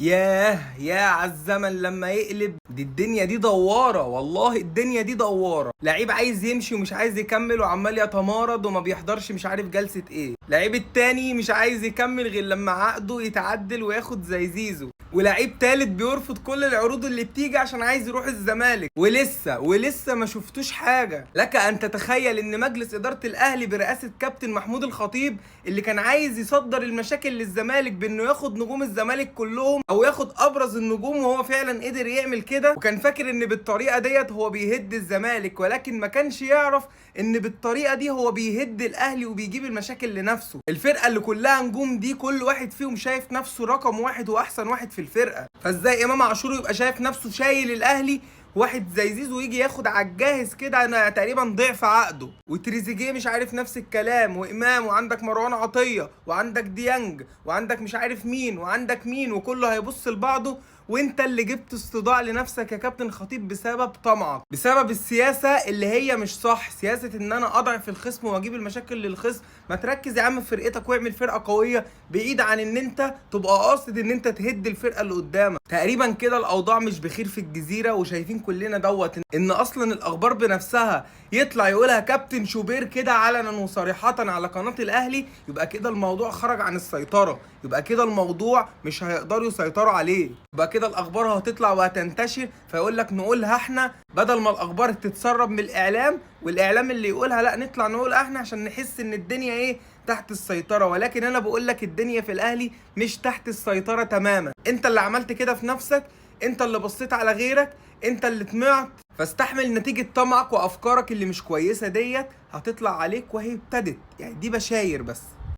ياه عالزمن لما يقلب. دي الدنيا دي دوارة، والله الدنيا دي دوارة. لعيب عايز يمشي ومش عايز يكمل وعمال يتمارض وما بيحضرش مش عارف جلسة ايه. لعيب التاني مش عايز يكمل غير لما عقده يتعدل وياخد زي زيزو. ولعيب تالت بيرفض كل العروض اللي بتيجي عشان عايز يروح الزمالك. ولسه ما شفتوش حاجة. لك ان تتخيل ان مجلس ادارة الاهلي برئاسة كابتن محمود الخطيب اللي كان عايز يصدر المشاكل للزمالك بانه ياخد نجوم الزمالك كلهم او ياخد ابرز النجوم، وهو فعلا قدر يعمل كده، وكان فاكر ان بالطريقه ديت هو بيهد الزمالك، ولكن ما كانش يعرف ان بالطريقه دي هو بيهد الاهلي وبيجيب المشاكل لنفسه. الفرقه اللي كلها نجوم دي كل واحد فيهم شايف نفسه رقم واحد واحسن واحد في الفرقه، فازاي امام عاشور يبقى شايف نفسه شايل الاهلي؟ واحد زي زيزو يجي ياخد على الجاهز كده انا تقريبا ضعف عقده. وتريزيجيه مش عارف نفس الكلام، وامام، وعندك مروان عطيه، وعندك ديانج، وعندك مش عارف مين، وعندك مين، وكله هيبص لبعضه. وانت اللي جبت استضاع لنفسك يا كابتن خطيب بسبب طمعك، بسبب السياسه اللي هي مش صح، سياسه ان انا اضعف الخصم واجيب المشاكل للخصم. ما تركز يا عم في فرقتك واعمل فرقه قويه، بعيد عن ان انت تبقى قاصد ان انت تهد الفرقه اللي قدامك. تقريبا كده الاوضاع مش بخير في الجزيره، وشايفين كلنا دوت ان اصلا الاخبار بنفسها يطلع يقولها كابتن شوبير كده علنا وصريحه على قناه الاهلي، يبقى كده الموضوع خرج عن السيطره، يبقى كده الموضوع مش هيقدروا يسيطروا عليه، يبقى كده الاخبار هتطلع وهتنتشر، فيقول لك نقولها احنا بدل ما الاخبار تتسرب من الاعلام، والاعلام اللي يقولها لا نطلع نقولها احنا عشان نحس ان الدنيا ايه تحت السيطرة. ولكن انا بقول لك الدنيا في الاهلي مش تحت السيطرة تماما. انت اللي عملت كده في نفسك، انت اللي بصيت على غيرك، انت اللي طمعت، فاستحمل نتيجة طمعك وافكارك اللي مش كويسة ديت هتطلع عليك، وهي ابتدت يعني دي بشاير بس.